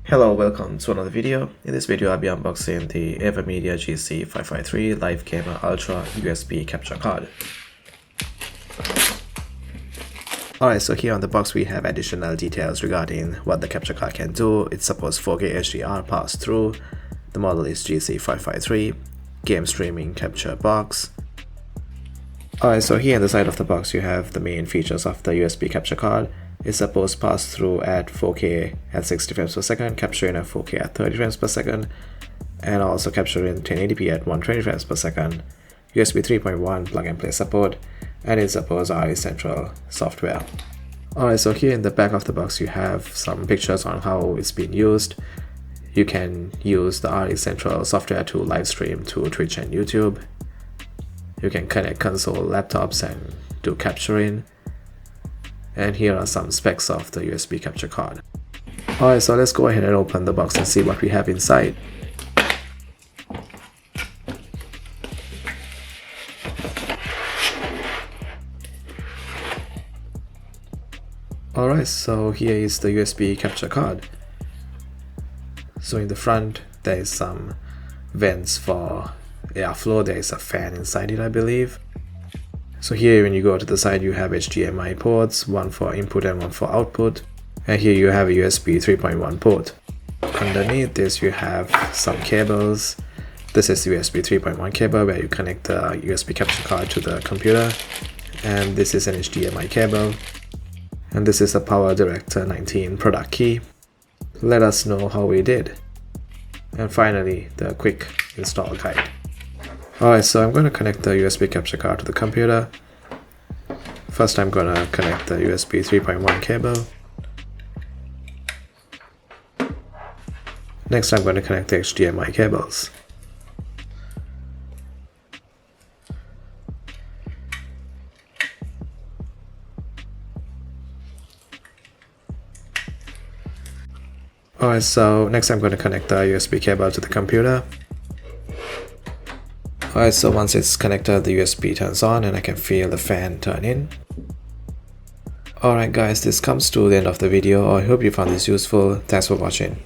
Hello, welcome to another video. In this video, I'll be unboxing the AverMedia GC553 Live Gamer Ultra USB capture card. Alright, so here on the box we have additional details regarding what the capture card can do. It supports 4K HDR pass-through. The model is GC553, game streaming capture box. Alright, so here on the side of the box you have the main features of the USB capture card. It supports pass-through at 4K at 60 frames per second, capturing at 4K at 30 frames per second, and also capturing 1080p at 120 frames per second. USB 3.1 plug-and-play support, and it supports RE Central software. Alright, so here in the back of the box you have some pictures on how it's being used. You can use the RE Central software to live stream to Twitch and YouTube. You can connect console laptops and do capturing. And here are some specs of the USB capture card. Alright, so let's go ahead and open the box and see what we have inside. Alright, so here is the USB capture card. So in the front there is some vents for airflow. There is a fan inside it, I believe. So here when you go to the side you have HDMI ports, one for input and one for output, and here you have a USB 3.1 port. Underneath this you have some cables. This is the USB 3.1 cable where you connect the USB capture card to the computer, and this is an HDMI cable, and this is a Power Director 19 product key. Let us know how we did. And finally the quick install guide. Alright, so I'm going to connect the USB capture card to the computer. First I'm going to connect the USB 3.1 cable. Next I'm going to connect the HDMI cables. Alright, so next I'm going to connect the USB cable to the computer. Alright, so once it's connected, the USB turns on and I can feel the fan turn in. Alright guys, this comes to the end of the video. I hope you found this useful. Thanks for watching.